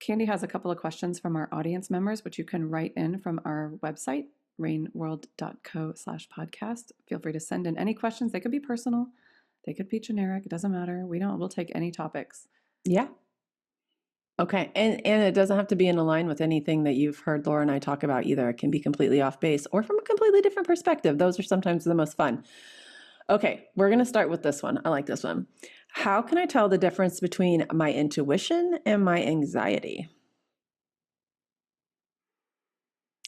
Candy has a couple of questions from our audience members, which you can write in from our website, rainworld.co/podcast. Feel free to send in any questions. They could be personal. They could be generic. It doesn't matter. We'll take any topics. Yeah. Okay. And it doesn't have to be in line with anything that you've heard Laura and I talk about either. It can be completely off base or from a completely different perspective. Those are sometimes the most fun. Okay. We're going to start with this one. I like this one. How can I tell the difference between my intuition and my anxiety?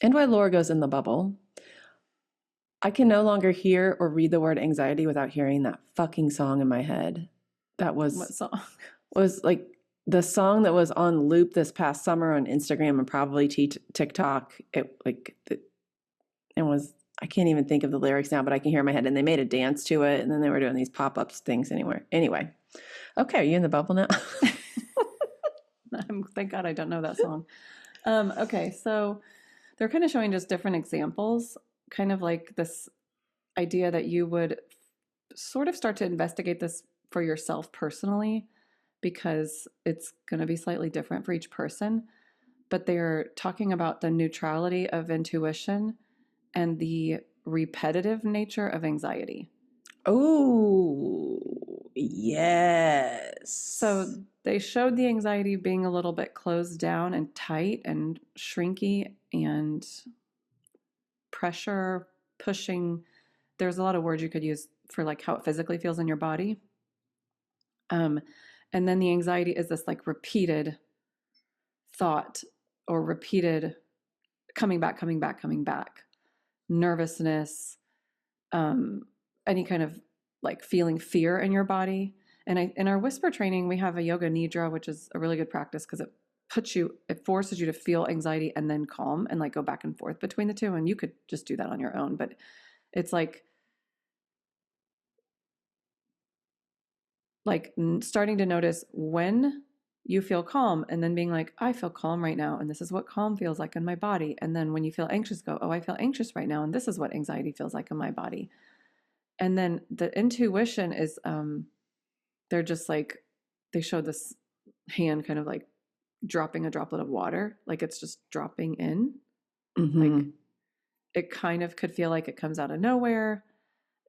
And why Laura goes in the bubble. I can no longer hear or read the word anxiety without hearing that fucking song in my head. That was What song? Was like the song that was on loop this past summer on Instagram and probably TikTok. I can't even think of the lyrics now, but I can hear in my head. And they made a dance to it, and then they were doing these pop-ups things Anyway, okay, are you in the bubble now? Thank God I don't know that song. Okay, so they're kind of showing just different examples, kind of like this idea that you would sort of start to investigate this for yourself personally, because it's going to be slightly different for each person. But they're talking about the neutrality of intuition and the repetitive nature of anxiety. Oh, yes. So they showed the anxiety being a little bit closed down and tight and shrinky and pressure, pushing. There's a lot of words you could use for like how it physically feels in your body. And then the anxiety is this like repeated thought or repeated coming back, nervousness, any kind of like feeling fear in your body. And in our whisper training, we have a yoga nidra, which is a really good practice because it forces you to feel anxiety and then calm and like go back and forth between the two. And you could just do that on your own, but it's like starting to notice when you feel calm and then being like, I feel calm right now. And this is what calm feels like in my body. And then when you feel anxious, go, oh, I feel anxious right now. And this is what anxiety feels like in my body. And then the intuition is, they're just like, they showed this hand kind of like dropping a droplet of water. Like it's just dropping in. Mm-hmm. Like it kind of could feel like it comes out of nowhere.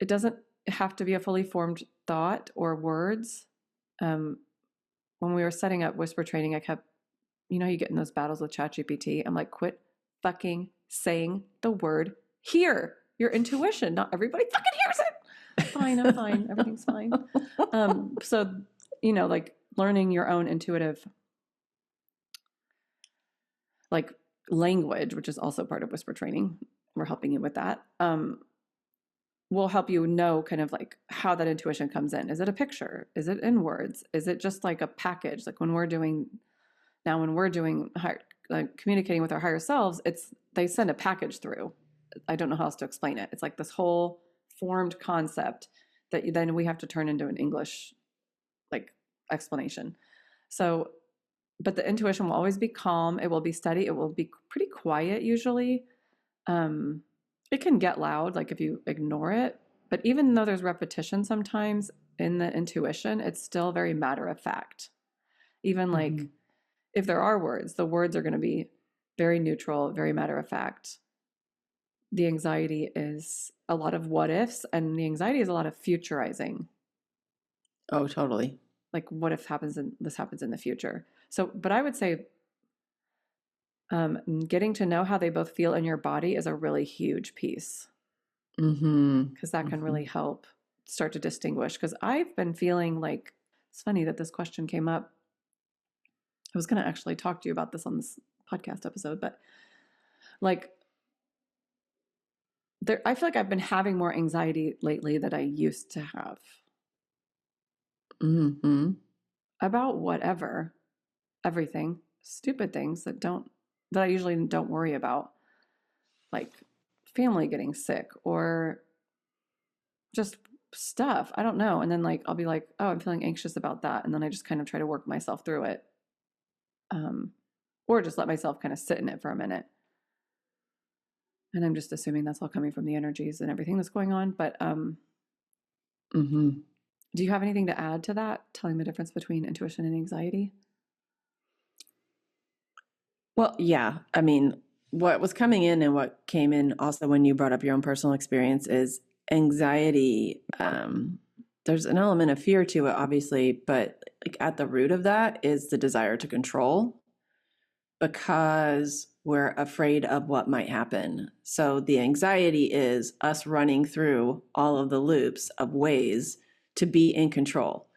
It doesn't have to be a fully formed thought or words. When we were setting up whisper training, I kept, you get in those battles with ChatGPT. I'm like, quit fucking saying the word hear. Your intuition, not everybody fucking hears it. Fine, I'm fine. Everything's fine. So, like learning your own intuitive, like language, which is also part of whisper training. We're helping you with that. Will help you know kind of like how that intuition comes in. Is it a picture? Is it in words? Is it just like a package? Like when we're doing communicating with our higher selves, they send a package through. I don't know how else to explain it. It's like this whole formed concept that then we have to turn into an English like explanation. So, but the intuition will always be calm. It will be steady. It will be pretty quiet usually. It can get loud, like if you ignore it. But even though there's repetition sometimes in the intuition, it's still very matter of fact. Even like if there are words, the words are going to be very neutral, very matter of fact. The anxiety is a lot of what ifs, and the anxiety is a lot of futurizing. Oh, totally. Like what if this happens in the future? So, but I would say getting to know how they both feel in your body is a really huge pice. Because that can really help start to distinguish. Because I've been feeling like, it's funny that this question came up. I was going to actually talk to you about this on this podcast episode, but like I feel like I've been having more anxiety lately than I used to have. About whatever, everything, stupid things that I usually don't worry about, like family getting sick or just stuff. I don't know. And then like I'll be like, oh, I'm feeling anxious about that, and then I just kind of try to work myself through it, or just let myself kind of sit in it for a minute. And I'm just assuming that's all coming from the energies and everything that's going on. But do you have anything to add to that, telling the difference between intuition and anxiety? Well, yeah. I mean, what was coming in and what came in also when you brought up your own personal experience is anxiety. There's an element of fear to it, obviously, but like at the root of that is the desire to control because we're afraid of what might happen. So the anxiety is us running through all of the loops of ways to be in control.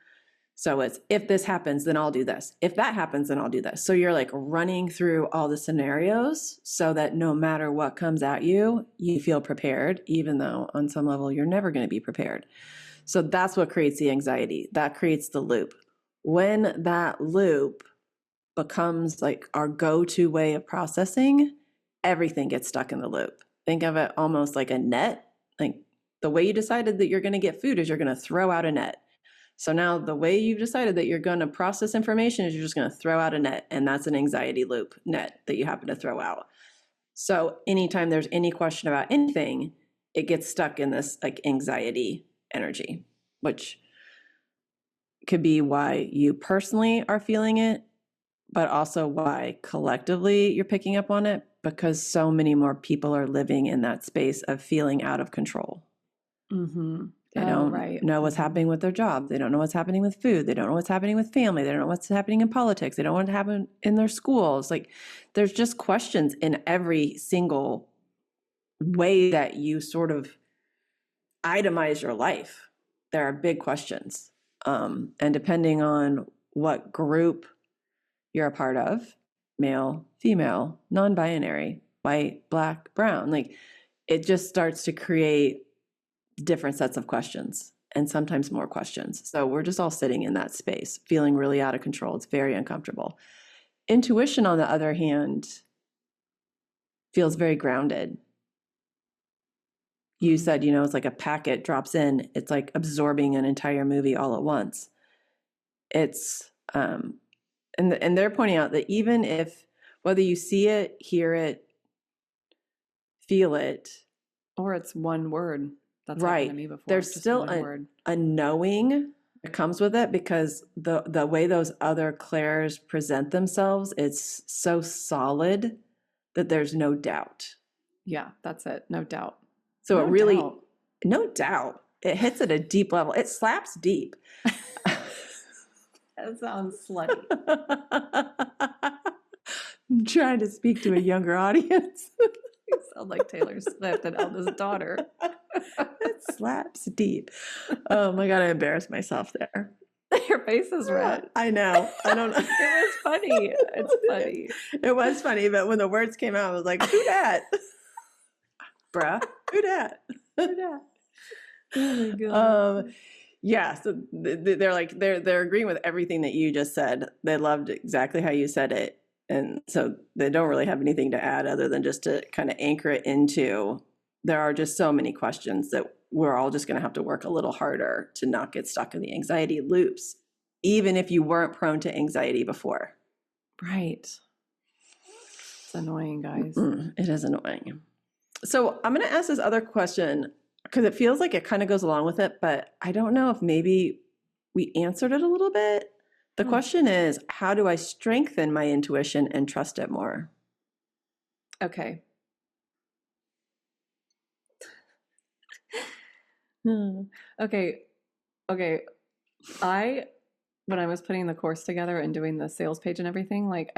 So it's if this happens, then I'll do this. If that happens, then I'll do this. So you're like running through all the scenarios so that no matter what comes at you, you feel prepared, even though on some level you're never going to be prepared. So that's what creates the anxiety. That creates the loop. When that loop becomes like our go-to way of processing, everything gets stuck in the loop. Think of it almost like a net. Like the way you decided that you're going to get food is you're going to throw out a net. So now the way you've decided that you're going to process information is you're just going to throw out a net, and that's an anxiety loop net that you happen to throw out. So anytime there's any question about anything, it gets stuck in this like anxiety energy, which could be why you personally are feeling it, but also why collectively you're picking up on it, because so many more people are living in that space of feeling out of control. Mm-hmm. They Oh, don't right. know what's happening with their job. They don't know what's happening with food. They don't know what's happening with family. They don't know what's happening in politics. They don't know what happen in their schools. Like there's just questions in every single way that you sort of itemize your life. There are big questions. And depending on what group you're a part of, male, female, non-binary, white, black, brown, like it just starts to create different sets of questions and sometimes more questions. So we're just all sitting in that space, feeling really out of control. It's very uncomfortable. Intuition, on the other hand, feels very grounded. You said, you know, it's like a packet drops in, it's like absorbing an entire movie all at once. It's, and they're pointing out that even if, whether you see it, hear it, feel it, Or it's one word. That's happened to me before. there's Just still one word. a knowing that comes with it because the way those other clairs present themselves, it's so solid that there's no doubt. Yeah, that's it. No doubt. So No it really, doubt. no doubt, it hits at a deep level. It slaps deep. That sounds slutty. I'm trying to speak to a younger audience. You sound like Taylor Swift and eldest daughter. It slaps deep. Oh my God, I embarrassed myself there. Your face is red. I know. I don't know. It was funny. It's funny. It was funny, but when the words came out, I was like, who dat? Bruh, who dat? Who dat? Oh my God. Yeah, so they're like they're agreeing with everything that you just said. They loved exactly how you said it. And so they don't really have anything to add other than just to kind of anchor it into there are just so many questions that we're all just going to have to work a little harder to not get stuck in the anxiety loops, even if you weren't prone to anxiety before. Right. It's annoying, guys. It is annoying. So I'm going to ask this other question because it feels like it kind of goes along with it, but I don't know if maybe we answered it a little bit. The question is, how do I strengthen my intuition and trust it more? Okay. Okay. When I was putting the course together and doing the sales page and everything, like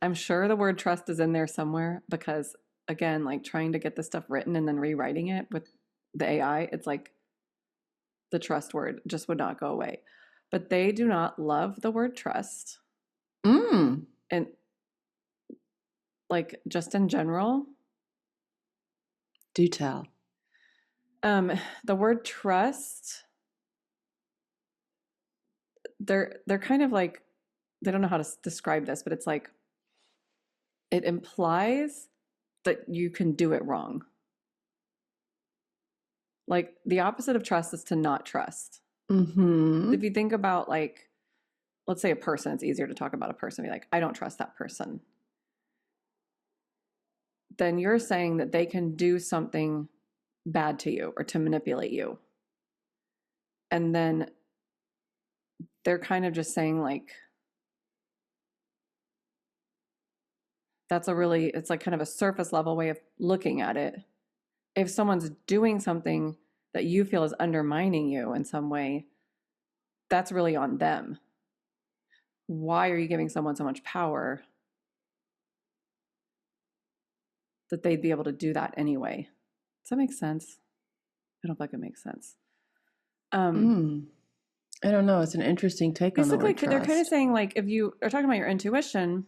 I'm sure the word trust is in there somewhere because again, like trying to get the stuff written and then rewriting it with the AI, it's like the trust word just would not go away. But they do not love the word trust. And like just in general. Do tell. The word trust, they're kind of like, they don't know how to describe this, but it's like, it implies that you can do it wrong. Like the opposite of trust is to not trust. If you think about like, let's say a person, it's easier to talk about a person, be like, I don't trust that person. Then you're saying that they can do something bad to you or to manipulate you. And then they're kind of just saying like, That's it's like kind of a surface level way of looking at it. If someone's doing something that you feel is undermining you in some way, that's really on them. Why are you giving someone so much power that they'd be able to do that anyway? Does that make sense? I don't think it makes sense. I don't know. It's an interesting take on the Basically, word they're kind of trust. saying, like, if you are talking about your intuition,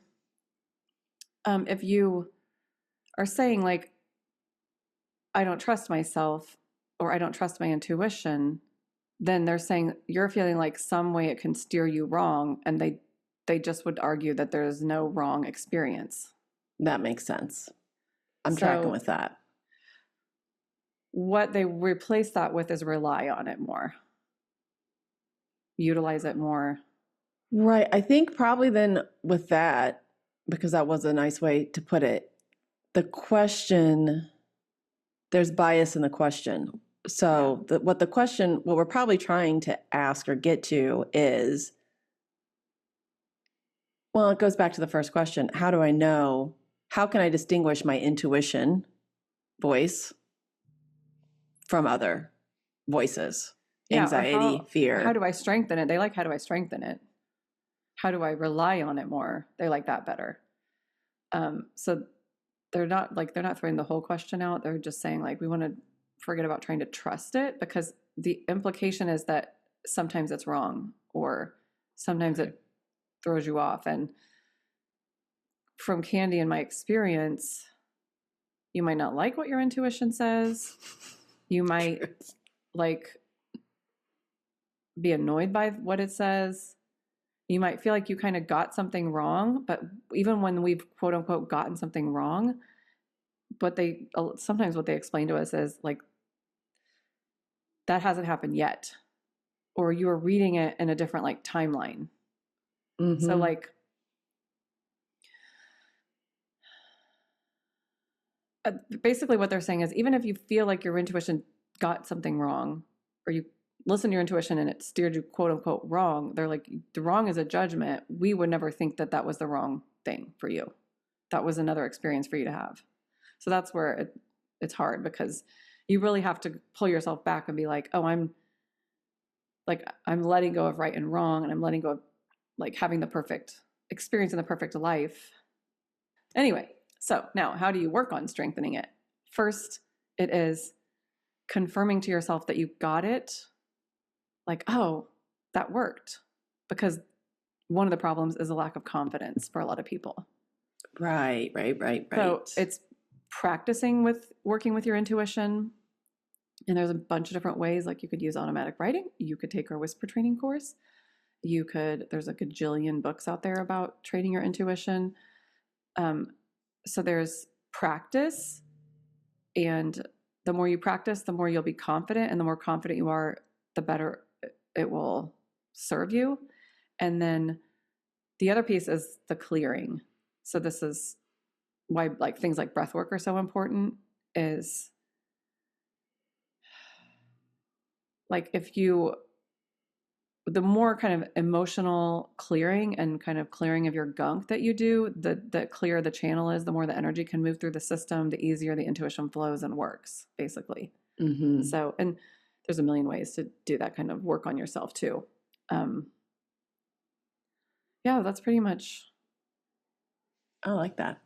if you are saying, like, I don't trust myself or I don't trust my intuition, then they're saying you're feeling like some way it can steer you wrong, and they just would argue that there's no wrong experience. That makes sense. I'm tracking So with that. what they replace that with is rely on it more, utilize it more. Right. I think probably then with that, because that was a nice way to put it, the question, there's bias in the question. So what we're probably trying to ask or get to is, well, it goes back to the first question. How do I know? How can I distinguish my intuition voice from other voices? Yeah, or Anxiety, how fear. do I strengthen it? They like, how do I strengthen it? How do I rely on it more? They like that better. So they're not throwing the whole question out. They're just saying, like, we want to forget about trying to trust it, because the implication is that sometimes it's wrong, or sometimes it throws you off. And from Candy, in my experience, you might not like what your intuition says. You might like be annoyed by what it says. You might feel like you kind of got something wrong, but even when we've quote unquote gotten something wrong, but sometimes what they explain to us is like, that hasn't happened yet, or you are reading it in a different like timeline. So Mm-hmm. like basically what they're saying is, even if you feel like your intuition got something wrong, or you listen to your intuition and it steered you quote unquote wrong, they're like, the wrong is a judgment. We would never think that that was the wrong thing for you. That was another experience for you to have. So that's where it's hard, because you really have to pull yourself back and be like, oh, I'm letting go of right and wrong, and I'm letting go of like having the perfect experience and the perfect life. Anyway, so now how do you work on strengthening it? First, it is confirming to yourself that you got it. Like, oh, that worked. Because one of the problems is a lack of confidence for a lot of people. Right. So it's practicing with working with your intuition. And there's a bunch of different ways. Like, you could use automatic writing. You could take our whisper training course. There's a gajillion books out there about training your intuition. So there's practice, and the more you practice, the more you'll be confident, and the more confident you are, the better it will serve you. And then the other piece is the clearing. So this is why like things like breath work are so important, is like, the more kind of emotional clearing and kind of clearing of your gunk that you do, the clearer the channel is, the more the energy can move through the system, the easier the intuition flows and works, basically. Mm-hmm. So, and there's a million ways to do that kind of work on yourself too. Yeah, that's pretty much. I like that.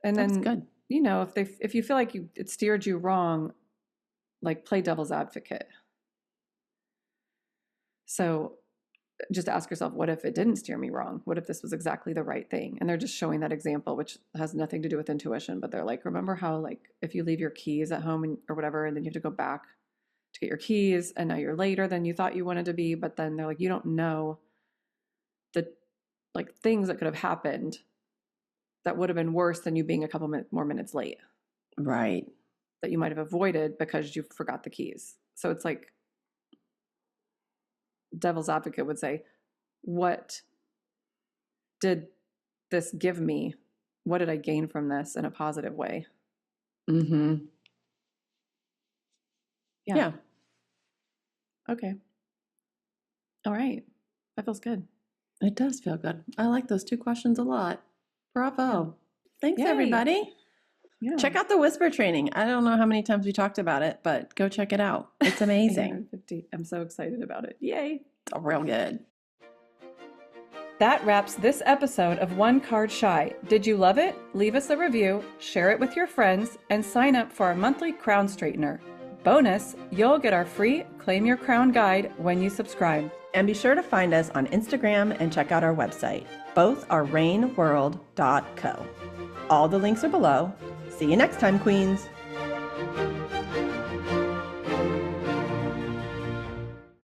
And That's then, good. if you feel like it steered you wrong, like, play devil's advocate. So just ask yourself, what if it didn't steer me wrong? What if this was exactly the right thing? And they're just showing that example, which has nothing to do with intuition, but they're like, remember how, like, if you leave your keys at home or whatever, and then you have to go back to get your keys, and now you're later than you thought you wanted to be, but then they're like, you don't know the like things that could have happened that would have been worse than you being a couple more minutes late, Right. that you might have avoided because you forgot the keys. So it's like, devil's advocate would say, what did this give me? What did I gain from this in a positive way? Mm-hmm. Yeah. Okay. All right. That feels good. It does feel good. I like those two questions a lot. Bravo. Thanks, Yay. everybody. Yeah. Check out the whisper training. I don't know how many times we talked about it, but go check it out. It's amazing. 850. I'm so excited about it. Yay. It's real good. That wraps this episode of One Card Shy. Did you love it? Leave us a review, share it with your friends, and sign up for our monthly crown straightener. Bonus, you'll get our free Claim Your Crown guide when you subscribe. And be sure to find us on Instagram and check out our website. Both are rainworld.co. All the links are below. See you next time, Queens.